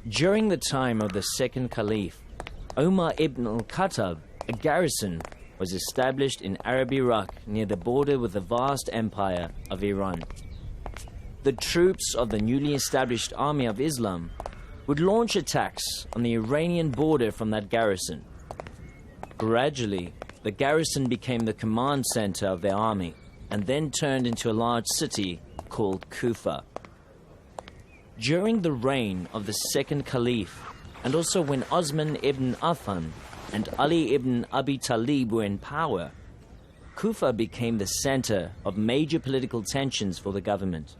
During the time of the second Caliph, Umar ibn al-Khattab, a garrison was established in Arab Iraq near the border with the vast empire of Iran. The troops of the newly established Army of Islam would launch attacks on the Iranian border from that garrison. Gradually, the garrison became the command center of their army and then turned into a large city called Kufa. During the reign of the second Caliph, and also when Osman ibn Affan and Ali ibn Abi Talib were in power, Kufa became the center of major political tensions for the government.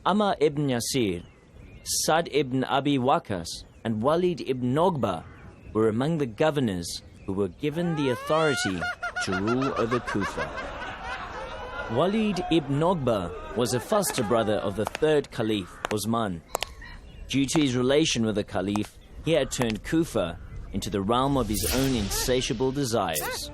Ammar ibn Yasir, Sa'd ibn Abi Waqqas, and Walid ibn Uqba were among the governors who were given the authority to rule over Kufa. Walid ibn Uqba was a foster brother of the third Caliph, Osman. Due to his relation with the Caliph, he had turned Kufa into the realm of his own insatiable desires.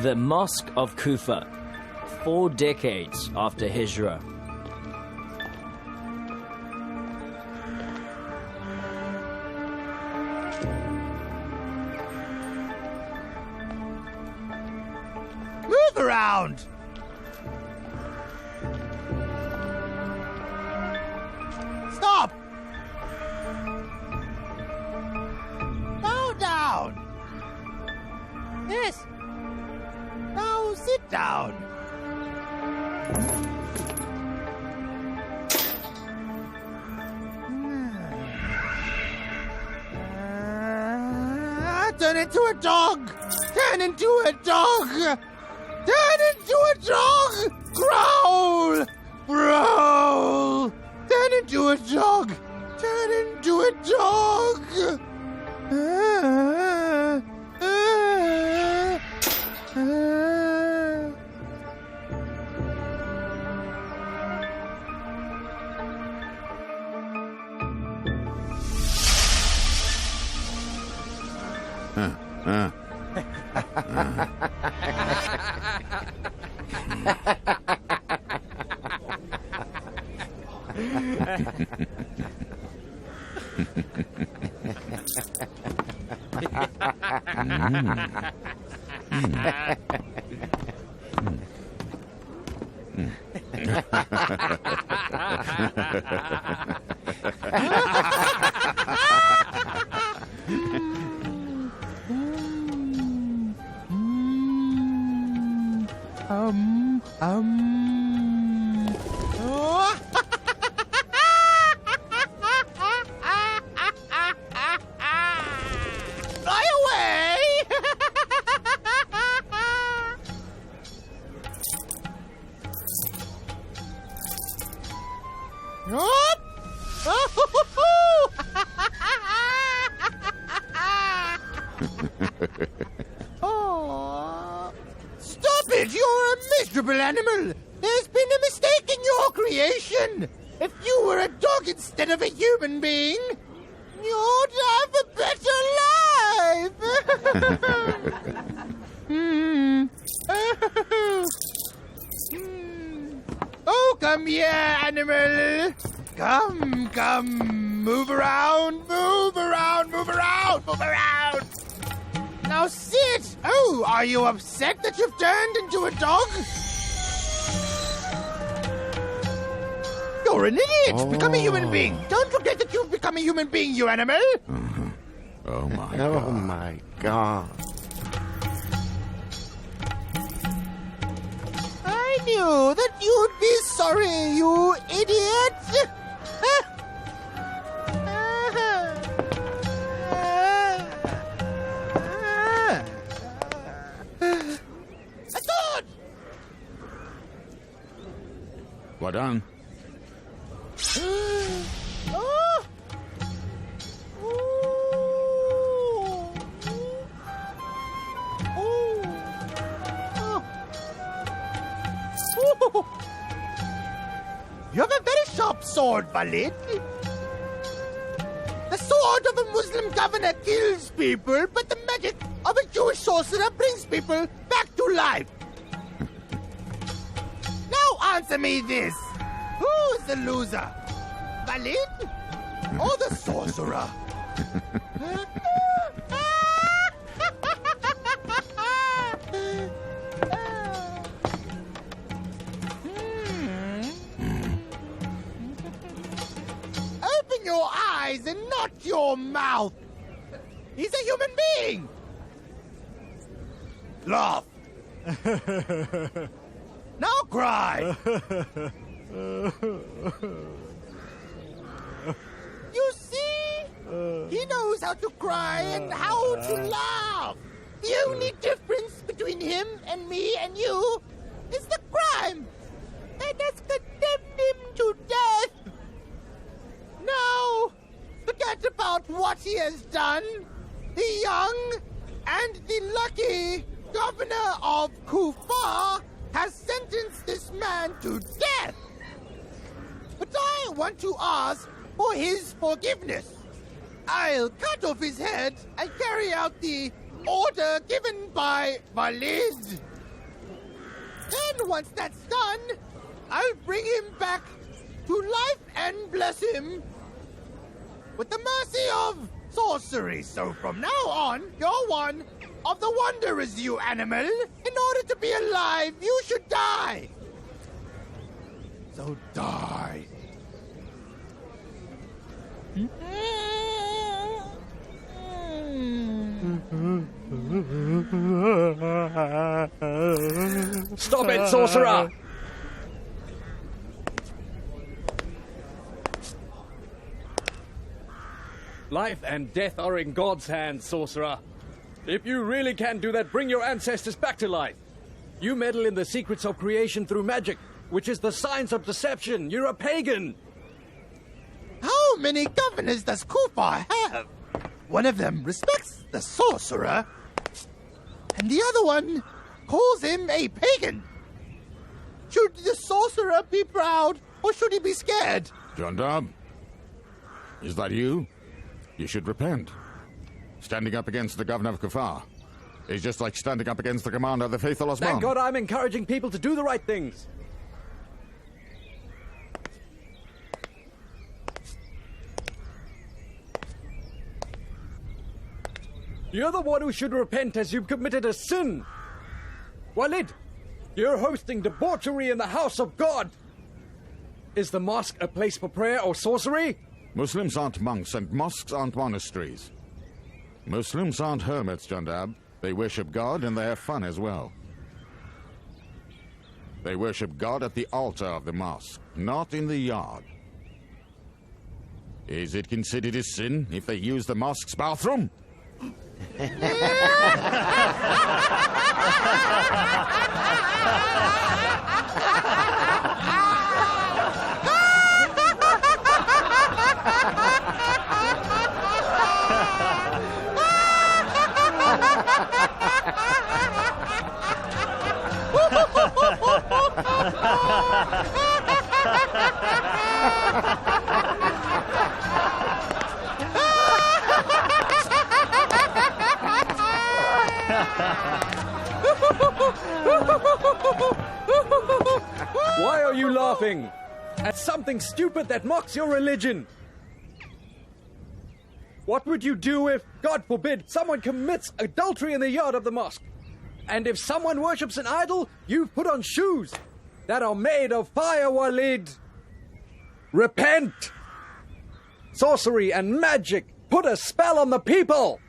The Mosque of Kufa, 4 decades after Hijrah. Move around! Stop! Bow down! Yes. Now sit down. Turn into a dog! Turn into a dog! Turn into a dog! Growl! Growl! Turn into a dog! Turn into a dog! Fly away! Oh, stop it! You're a miserable animal! There's been a mistake in your creation! If you were a dog instead of a human being, you'd have a better life! Oh, come here, animal! Come, come! Move around, move around, move around, move around! Now sit! Oh, are you upset that you've turned into a dog? You're an idiot! Oh. Become a human being! Don't forget that you've become a human being, you animal! Oh my God. Oh my God. I knew that you'd be sorry, you idiot! A sword! Well done. Oh! You have a very sharp sword, Walid. The sword of a Muslim governor kills people, but the magic of a Jewish sorcerer brings people back to life. Now answer me this. Who's the loser? Walid or the sorcerer? Open your eyes and not your mouth. He's a human being. Laugh. Now cry. You see? He knows how to cry and how to laugh. The only difference between him and me and you is the crime that has condemned him to death. Now, forget about what he has done. The young and the lucky governor of Kufa has sentenced this man to death. But I want to ask for his forgiveness. I'll cut off his head and carry out the order given by Walid. Then once that's done, I'll bring him back to life and bless him with the mercy of sorcery. So from now on, you're one of the wanderers, you animal. In order to be alive, you should die. So die. Stop it, sorcerer! Life and death are in God's hands, sorcerer. If you really can do that, bring your ancestors back to life. You meddle in the secrets of creation through magic, which is the science of deception. You're a pagan. How many governors does Kufa have? One of them respects the sorcerer, and the other one calls him a pagan. Should the sorcerer be proud, or should he be scared? John Dab, is that you? You should repent. Standing up against the governor of Kufa is just like standing up against the commander of the faithful Osman. Thank God I'm encouraging people to do the right things. You're the one who should repent as you've committed a sin. Walid, you're hosting debauchery in the house of God. Is the mosque a place for prayer or sorcery? Muslims aren't monks and mosques aren't monasteries. Muslims aren't hermits, Jandab. They worship God and they have fun as well. They worship God at the altar of the mosque, not in the yard. Is it considered a sin if they use the mosque's bathroom? Why are you laughing at something stupid that mocks your religion? What would you do if, God forbid, someone commits adultery in the yard of the mosque? And if someone worships an idol, you've put on shoes that are made of fire, Walid. Repent! Sorcery and magic put a spell on the people!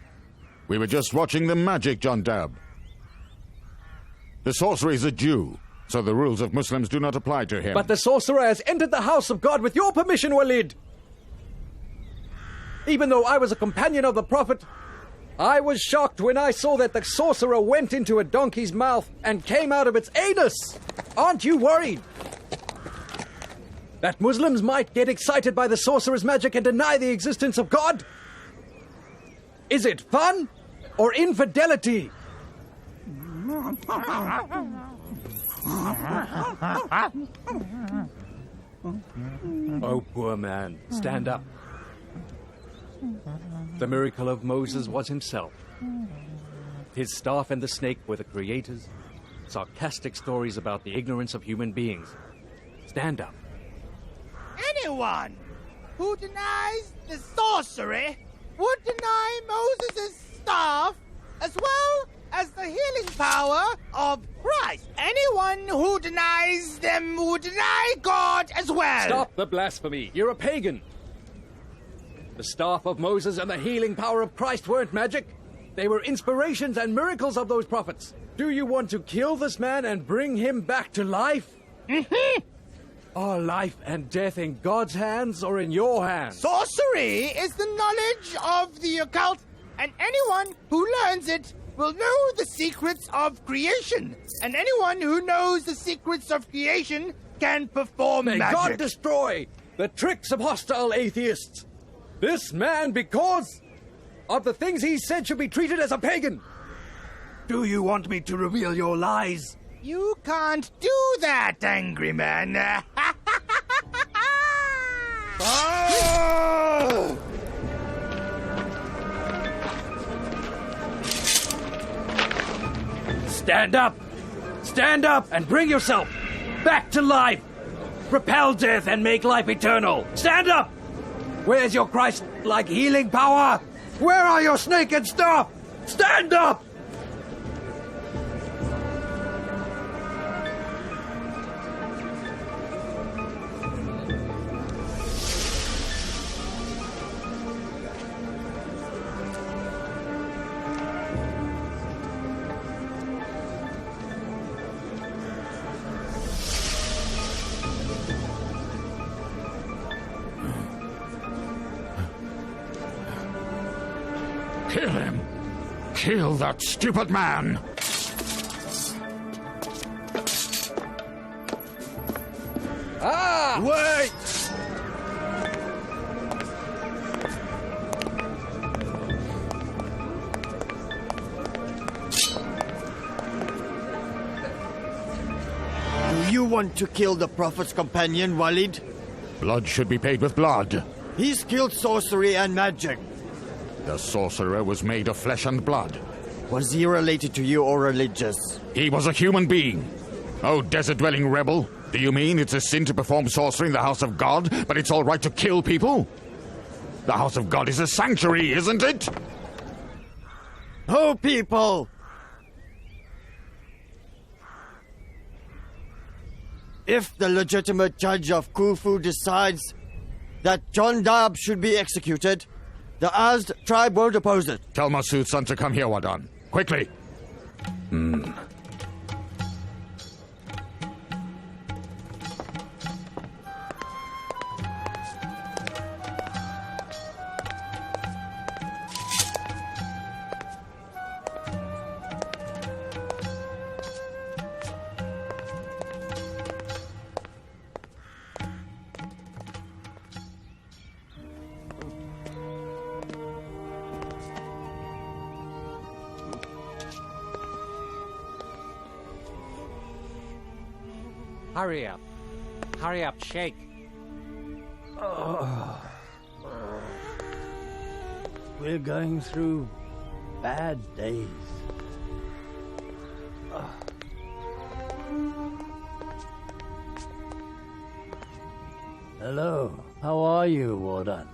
We were just watching the magic, John Dab. The sorcerer is a Jew, so the rules of Muslims do not apply to him. But the sorcerer has entered the house of God with your permission, Walid. Even though I was a companion of the Prophet, I was shocked when I saw that the sorcerer went into a donkey's mouth and came out of its anus. Aren't you worried that Muslims might get excited by the sorcerer's magic and deny the existence of God? Is it fun or infidelity? Oh, poor man, stand up. The miracle of Moses was himself. His staff and the snake were the creators. Sarcastic stories about the ignorance of human beings. Stand up. Anyone who denies the sorcery would deny Moses' staff as well as the healing power of Christ. Anyone who denies them would deny God as well. Stop the blasphemy. You're a pagan. The staff of Moses and the healing power of Christ weren't magic. They were inspirations and miracles of those prophets. Do you want to kill this man and bring him back to life? Mm-hmm. Are life and death in God's hands or in your hands? Sorcery is the knowledge of the occult, and anyone who learns it will know the secrets of creation. And anyone who knows the secrets of creation can perform May magic. God destroy the tricks of hostile atheists. This man, because of the things he said, should be treated as a pagan. Do you want me to reveal your lies? You can't do that, angry man. Stand up! Stand up and bring yourself back to life! Repel death and make life eternal! Stand up! Where's your Christ-like healing power? Where are your snake and staff? Stand up! Kill him! Kill that stupid man! Ah! Wait! Do you want to kill the Prophet's companion, Walid? Blood should be paid with blood. He's killed sorcery and magic. The sorcerer was made of flesh and blood. Was he related to you or religious? He was a human being. Oh, desert-dwelling rebel, do you mean it's a sin to perform sorcery in the house of God, but it's all right to kill people? The house of God is a sanctuary, isn't it? Oh, people! If the legitimate judge of Kufu decides that John Dab should be executed, the Azd tribe won't oppose it. Tell Masood's son to come here, Wadan. Quickly. Hurry up. Hurry up, Sheikh. We're going through bad days. Hello, how are you, Warden?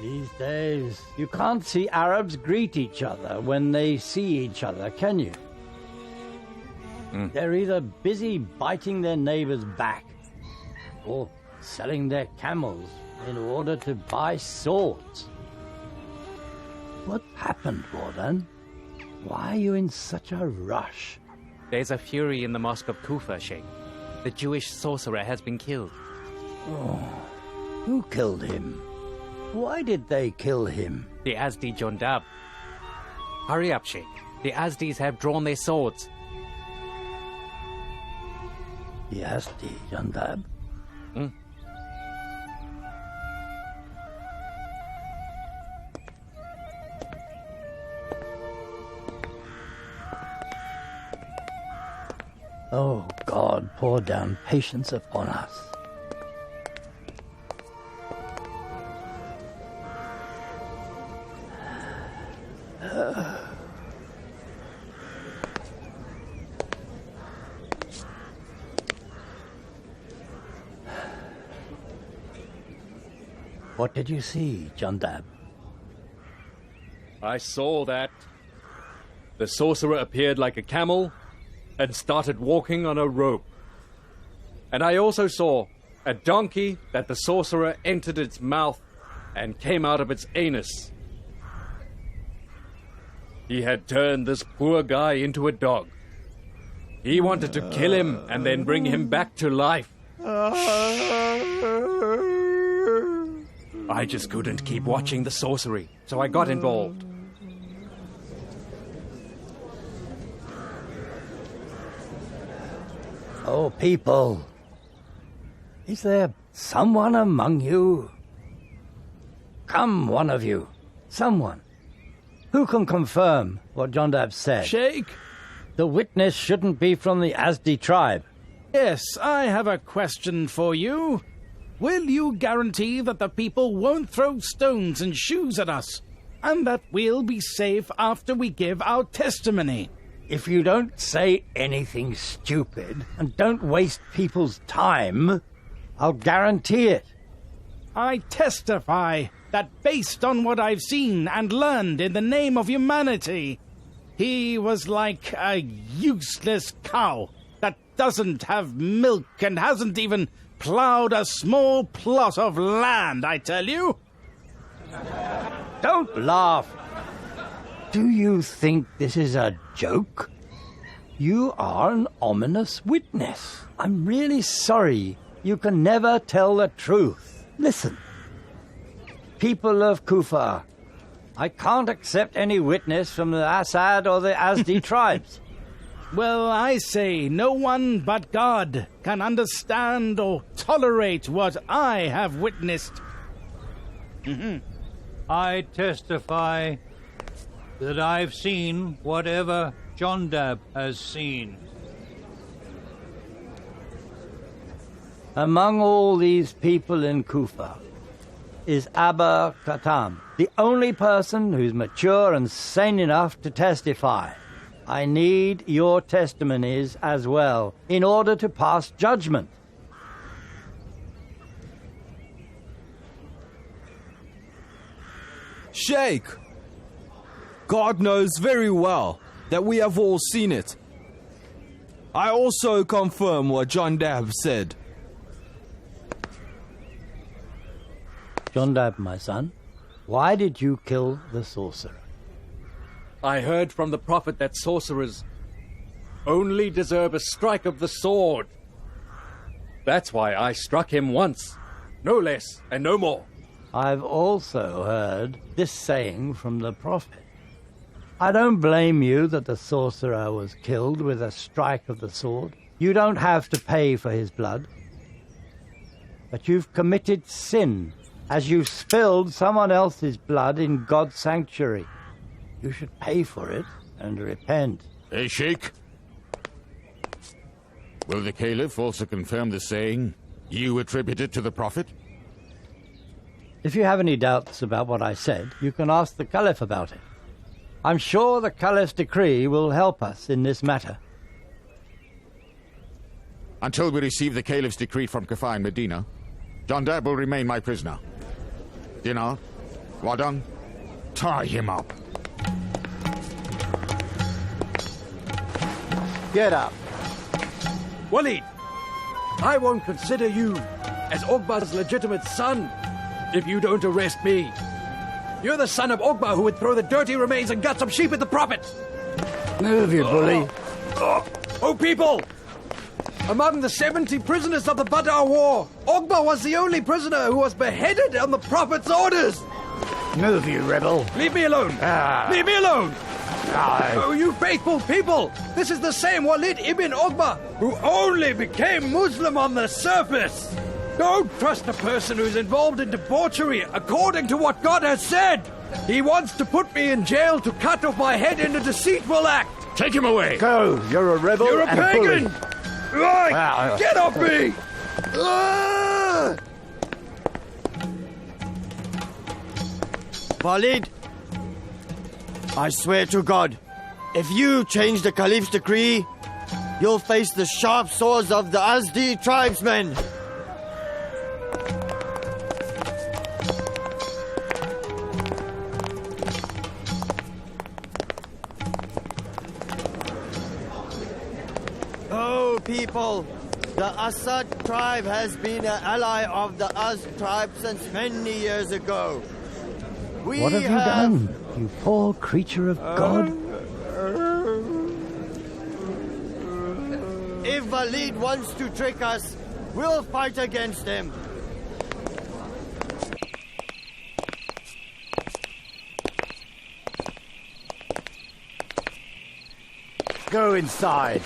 These days, you can't see Arabs greet each other when they see each other, can you? They're either busy biting their neighbor's back or selling their camels in order to buy swords. What happened, Warden? Why are you in such a rush? There's a fury in the Mosque of Kufa, Sheikh. The Jewish sorcerer has been killed. Who killed him? Why did they kill him? The Azdi Jondab. Hurry up, Sheikh. The Azdis have drawn their swords. The Azdi Jandab? Oh God, pour down patience upon us. What did you see, Jundab? I saw that. The sorcerer appeared like a camel and started walking on a rope. And I also saw a donkey that the sorcerer entered its mouth and came out of its anus. He had turned this poor guy into a dog. He wanted to kill him and then bring him back to life. I just couldn't keep watching the sorcery, so I got involved. Oh, people, is there someone among you? Come, one of you, someone. Who can confirm what Jundab said? Sheikh? The witness shouldn't be from the Azdi tribe. Yes, I have a question for you. Will you guarantee that the people won't throw stones and shoes at us, and that we'll be safe after we give our testimony? If you don't say anything stupid and don't waste people's time, I'll guarantee it. I testify that based on what I've seen and learned in the name of humanity, he was like a useless cow that doesn't have milk and hasn't even plowed a small plot of land, I tell you. Don't laugh. Do you think this is a joke? You are an ominous witness. I'm really sorry. You can never tell the truth. Listen. People of Kufa, I can't accept any witness from the Assad or the Azdi tribes. Well, I say no one but God can understand or tolerate what I have witnessed. I testify that I've seen whatever Jundab has seen. Among all these people in Kufa is Abba Khatam, the only person who's mature and sane enough to testify. I need your testimonies as well in order to pass judgment. Sheikh, God knows very well that we have all seen it. I also confirm what Jundab said. Jundab, my son, why did you kill the sorcerer? I heard from the Prophet that sorcerers only deserve a strike of the sword. That's why I struck him once, no less and no more. I've also heard this saying from the Prophet. I don't blame you that the sorcerer was killed with a strike of the sword. You don't have to pay for his blood. But you've committed sin as you spilled someone else's blood in God's sanctuary. You should pay for it and repent. Hey, Sheikh. Will the Caliph also confirm the saying you attributed to the Prophet? If you have any doubts about what I said, you can ask the Caliph about it. I'm sure the Caliph's decree will help us in this matter. Until we receive the Caliph's decree from Kufa in Medina, Jundab will remain my prisoner. Dinar, Wadang, tie him up. Get up. Walid, I won't consider you as Uqba's legitimate son if you don't arrest me. You're the son of Uqba who would throw the dirty remains and guts of sheep at the Prophet. Move, you bully. Oh, people! Among the 70 prisoners of the Badr War, Uqba was the only prisoner who was beheaded on the Prophet's orders. Move, you rebel. Leave me alone. Leave me alone. Oh, you faithful people! This is the same Walid ibn Uqba who only became Muslim on the surface. Don't trust a person who's involved in debauchery according to what God has said. He wants to put me in jail to cut off my head in a deceitful act. Take him away. Go, you're a rebel. You're a and pagan. bully. Right! Get off me! Walid, I swear to God, if you change the Caliph's decree, you'll face the sharp swords of the Azdi tribesmen. Oh, people, the Assad tribe has been an ally of the Azd tribe since many years ago. What have you done, you poor creature of God? If Walid wants to trick us, we'll fight against him. Go inside.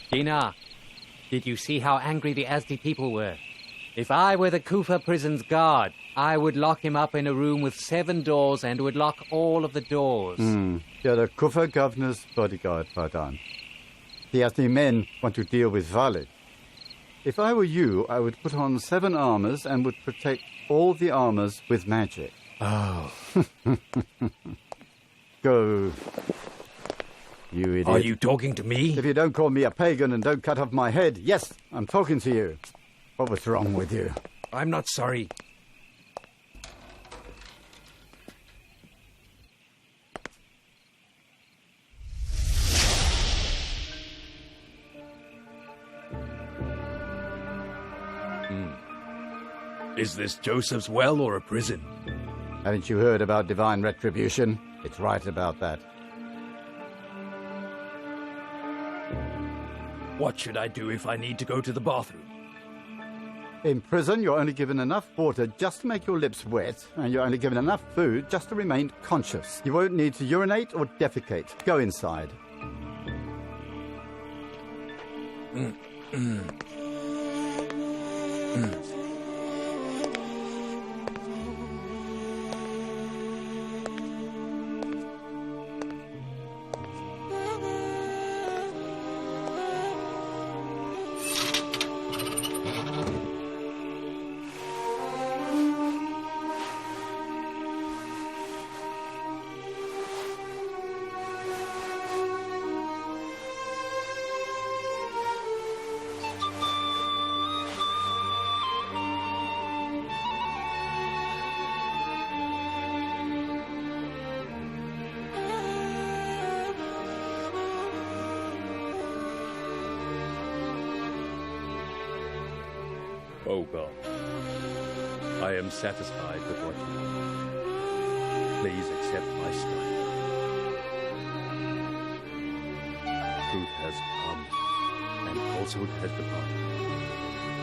Dinar, did you see how angry the Azdi people were? If I were the Kufa prison's guard, I would lock him up in a room with 7 doors and would lock all of the doors. You're the Kufa governor's bodyguard, Fardan. The Azdi men want to deal with Walid. If I were you, I would put on 7 armors and would protect all the armors with magic. Oh. Go. You idiot. Are you talking to me? If you don't call me a pagan and don't cut off my head, yes, I'm talking to you. What was wrong with you? I'm not sorry. Is this Joseph's well or a prison? Haven't you heard about divine retribution? It's right about that. What should I do if I need to go to the bathroom? In prison, you're only given enough water just to make your lips wet, and you're only given enough food just to remain conscious. You won't need to urinate or defecate. Go inside. Oh God, I am satisfied with what you have. Please accept my strike. Truth has come, and falsehood has departed.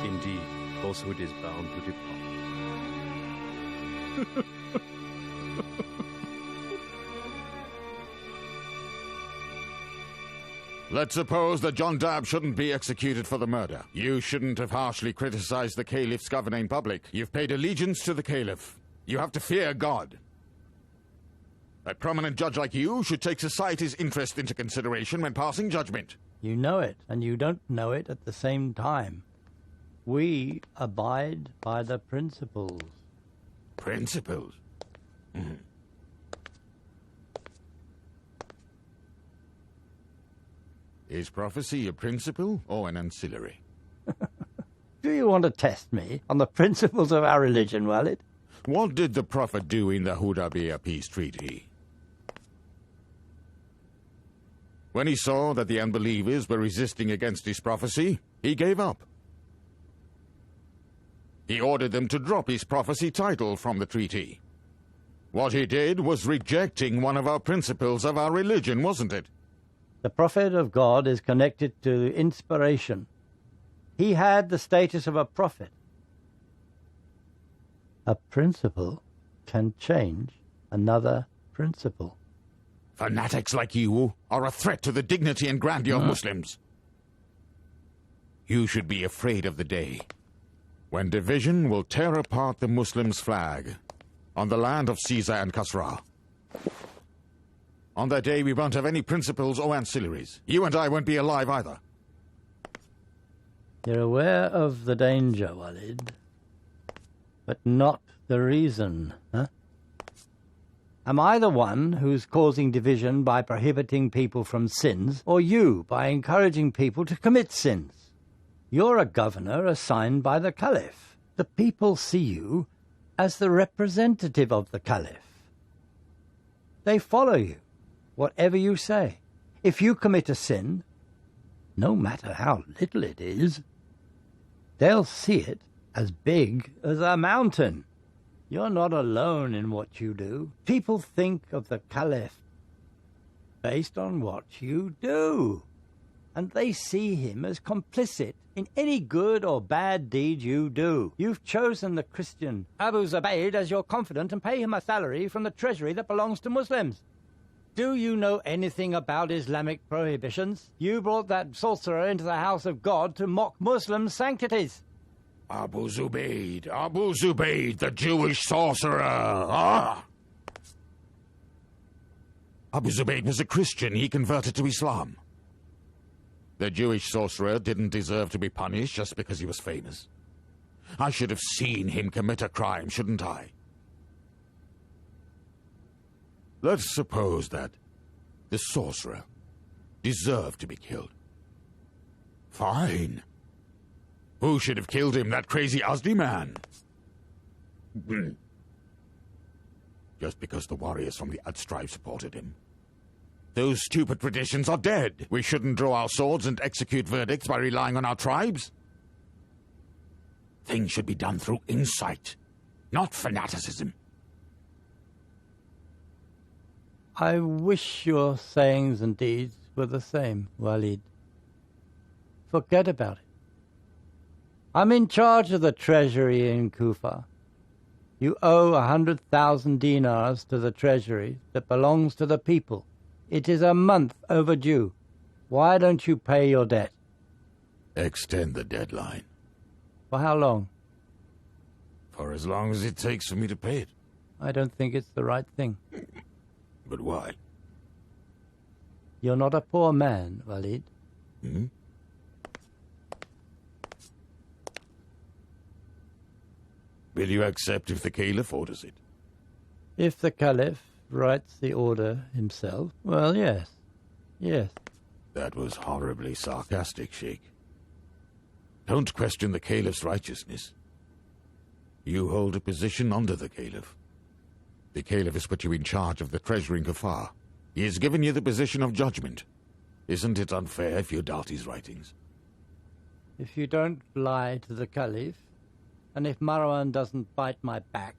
Indeed, falsehood is bound to depart. Let's suppose that John Dab shouldn't be executed for the murder. You shouldn't have harshly criticized the Caliph's governing public. You've paid allegiance to the Caliph. You have to fear God. A prominent judge like you should take society's interest into consideration when passing judgment. You know it, and you don't know it at the same time. We abide by the principles. Principles? Is prophecy a principle or an ancillary? Do you want to test me on the principles of our religion, Walid? What did the Prophet do in the Hudaybiyah peace treaty? When he saw that the unbelievers were resisting against his prophecy, he gave up. He ordered them to drop his prophecy title from the treaty. What he did was rejecting one of our principles of our religion, wasn't it? The prophet of God is connected to inspiration. He had the status of a prophet. A principle can change another principle. Fanatics like you are a threat to the dignity and grandeur of Muslims. You should be afraid of the day when division will tear apart the Muslims' flag on the land of Caesar and Kasra. On that day, we won't have any principals or ancillaries. You and I won't be alive either. You're aware of the danger, Walid, but not the reason, huh? Am I the one who's causing division by prohibiting people from sins, or you by encouraging people to commit sins? You're a governor assigned by the Caliph. The people see you as the representative of the Caliph. They follow you, whatever you say. If you commit a sin, no matter how little it is, they'll see it as big as a mountain. You're not alone in what you do. People think of the Caliph based on what you do, and they see him as complicit in any good or bad deed you do. You've chosen the Christian Abu Zubayr as your confidant and pay him a salary from the treasury that belongs to Muslims. Do you know anything about Islamic prohibitions? You brought that sorcerer into the house of God to mock Muslim sanctities. Abu Zubayr, the Jewish sorcerer! Ah! Abu Zubayr was a Christian. He converted to Islam. The Jewish sorcerer didn't deserve to be punished just because he was famous. I should have seen him commit a crime, shouldn't I? Let's suppose that the sorcerer deserved to be killed. Fine. Who should have killed him? That crazy Azdi man? Just because the warriors from the Azd tribe supported him. Those stupid traditions are dead. We shouldn't draw our swords and execute verdicts by relying on our tribes. Things should be done through insight, not fanaticism. I wish your sayings and deeds were the same, Walid. Forget about it. I'm in charge of the treasury in Kufa. You owe 100,000 dinars to the treasury that belongs to the people. It is a month overdue. Why don't you pay your debt? Extend the deadline. For how long? For as long as it takes for me to pay it. I don't think it's the right thing. But why? You're not a poor man, Walid. Hmm? Will you accept if the Caliph orders it? If the Caliph writes the order himself, well, yes. Yes. That was horribly sarcastic, Sheikh. Don't question the Caliph's righteousness. You hold a position under the Caliph. The Caliph has put you in charge of the treasury in Kufa. He has given you the position of judgment. Isn't it unfair if you doubt his writings? If you don't lie to the Caliph, and if Marwan doesn't bite my back,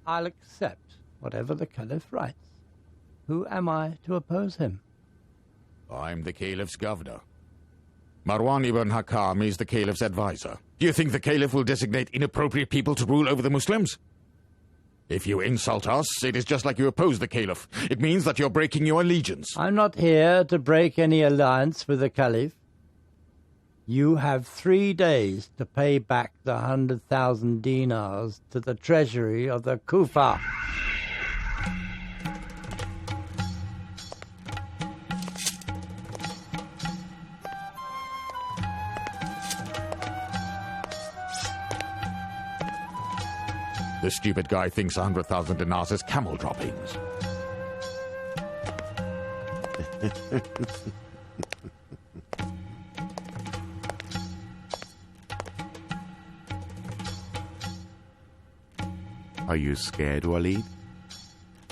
I'll accept whatever the Caliph writes. Who am I to oppose him? I'm the Caliph's governor. Marwan ibn Hakam is the Caliph's advisor. Do you think the Caliph will designate inappropriate people to rule over the Muslims? If you insult us, it is just like you oppose the Caliph. It means that you're breaking your allegiance. I'm not here to break any alliance with the Caliph. You have 3 days to pay back the 100,000 dinars to the treasury of the Kufa. The stupid guy thinks 100,000 dinars is camel droppings. Are you scared, Walid?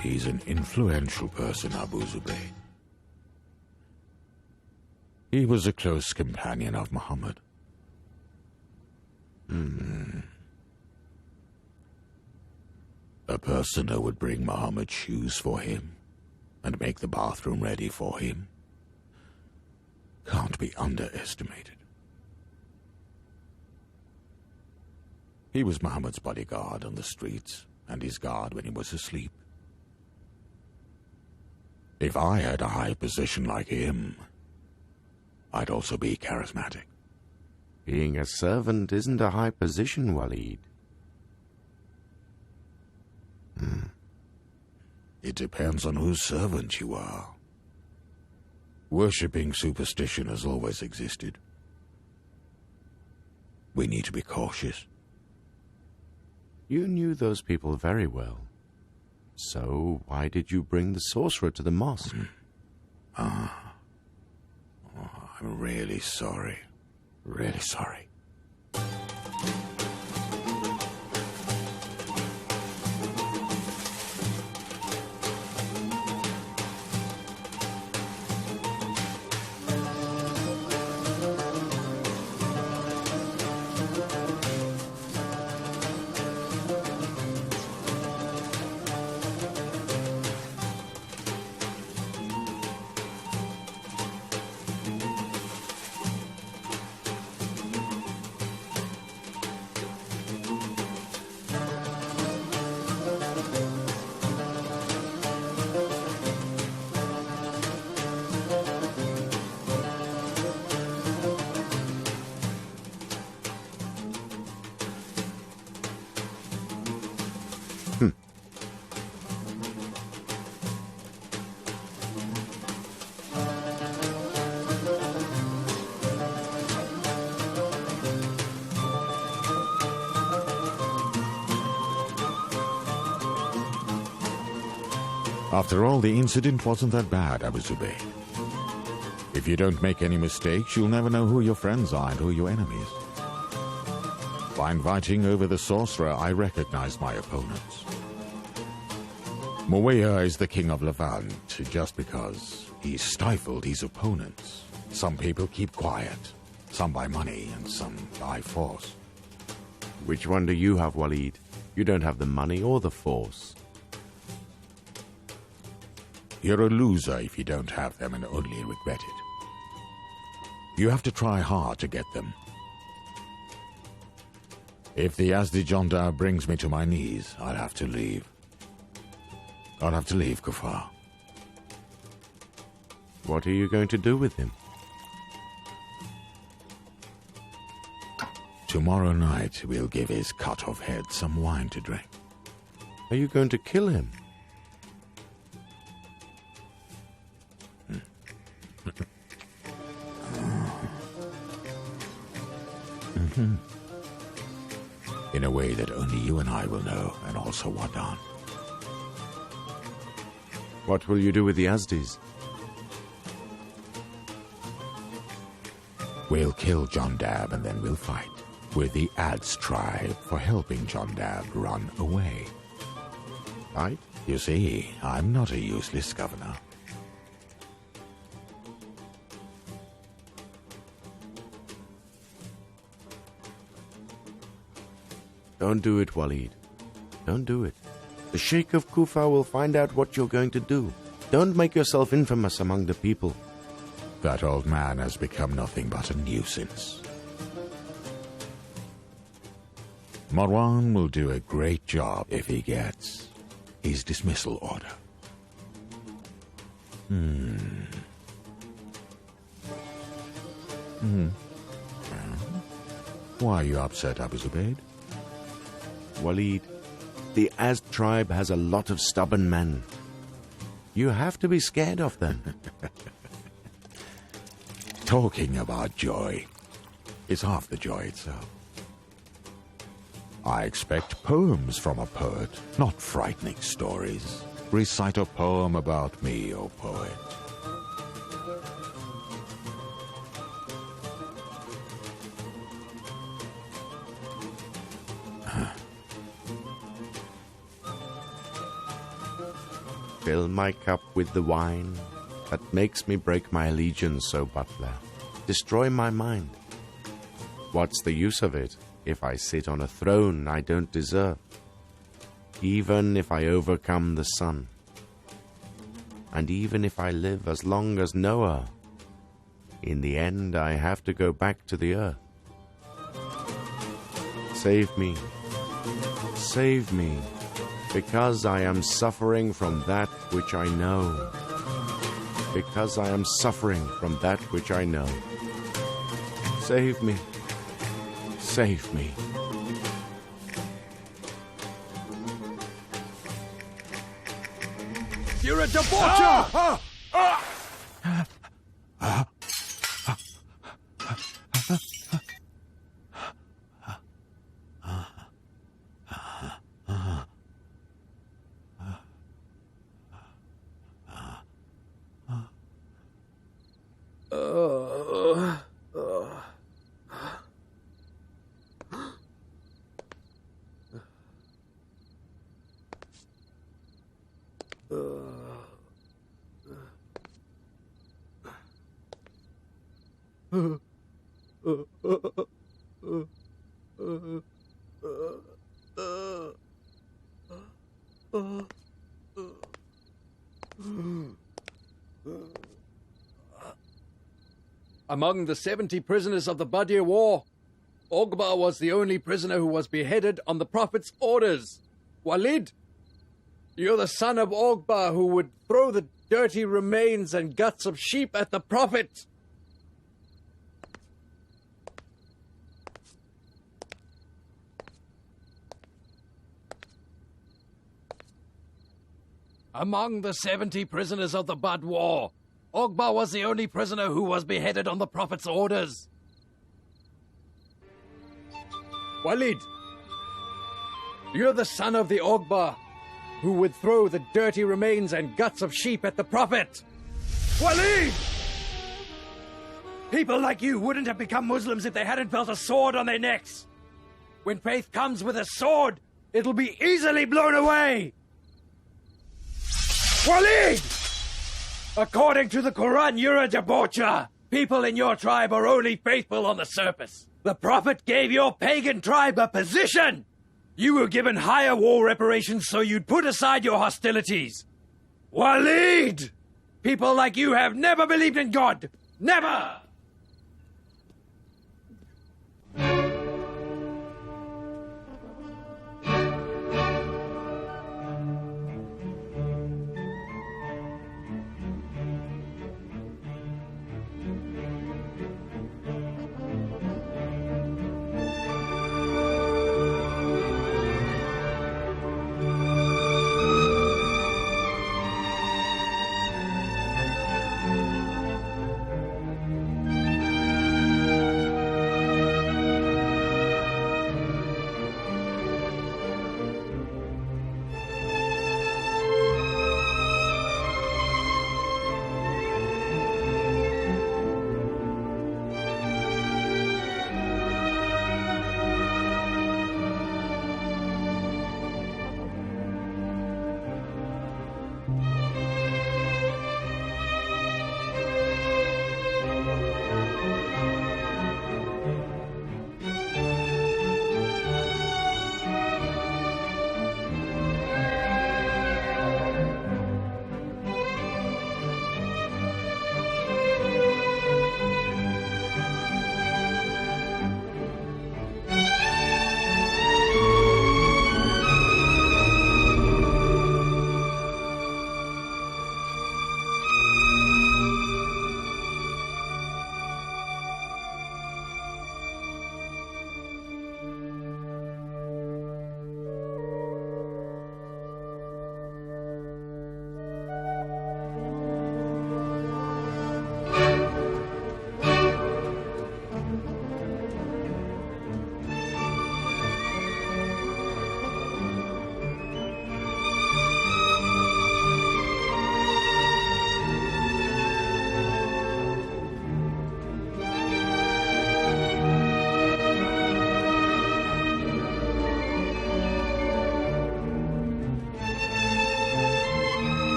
He's an influential person, Abu Zubayr. He was a close companion of Muhammad. A person who would bring Muhammad shoes for him and make the bathroom ready for him can't be underestimated. He was Muhammad's bodyguard on the streets and his guard when he was asleep. If I had a high position like him, I'd also be charismatic. Being a servant isn't a high position, Walid. It depends on whose servant you are. Worshipping superstition has always existed. We need to be cautious. You knew those people very well. So why did you bring the sorcerer to the mosque? I'm really sorry. Really sorry. After all, the incident wasn't that bad, Abu Zubayr. If you don't make any mistakes, you'll never know who your friends are and who your enemies. By inviting over the sorcerer, I recognize my opponents. Muawiyah is the king of Levant just because he stifled his opponents. Some people keep quiet, some by money and some by force. Which one do you have, Walid? You don't have the money or the force. You're a loser if you don't have them and only regret it. You have to try hard to get them. If the Yazdi Jondar brings me to my knees, I'll have to leave. I'll have to leave Kufa. What are you going to do with him? Tomorrow night, we'll give his cut-off head some wine to drink. Are you going to kill him? In a way that only you and I will know, and also Wadan. What will you do with the Yazdis? We'll kill Jondab and then we'll fight with the Ads tribe for helping Jondab run away. Right? You see, I'm not a useless governor. Don't do it, Walid. Don't do it. The Sheikh of Kufa will find out what you're going to do. Don't make yourself infamous among the people. That old man has become nothing but a nuisance. Marwan will do a great job if he gets his dismissal order. Why are you upset, Abu Zubayr? Walid, the Azd tribe has a lot of stubborn men. You have to be scared of them. Talking about joy is half the joy itself. I expect poems from a poet, not frightening stories. Recite a poem about me, O poet. Fill my cup with the wine that makes me break my allegiance, O butler. Destroy my mind. What's the use of it if I sit on a throne I don't deserve? Even if I overcome the sun, and even if I live as long as Noah, in the end I have to go back to the earth. Save me. Save me. Because I am suffering from that which I know. Because I am suffering from that which I know. Save me. Save me. You're a debaucher! Among the 70 prisoners of the Badr War, Ogbah was the only prisoner who was beheaded on the Prophet's orders. Walid, you're the son of Ogbah who would throw the dirty remains and guts of sheep at the Prophet. Among the 70 prisoners of the Badr War, Ogbah was the only prisoner who was beheaded on the Prophet's orders. Walid, you're the son of the Ogbah who would throw the dirty remains and guts of sheep at the Prophet. Walid! People like you wouldn't have become Muslims if they hadn't felt a sword on their necks. When faith comes with a sword, it'll be easily blown away. Walid! According to the Quran, you're a debaucher. People in your tribe are only faithful on the surface. The Prophet gave your pagan tribe a position. You were given higher war reparations so you'd put aside your hostilities. Walid! People like you have never believed in God. Never!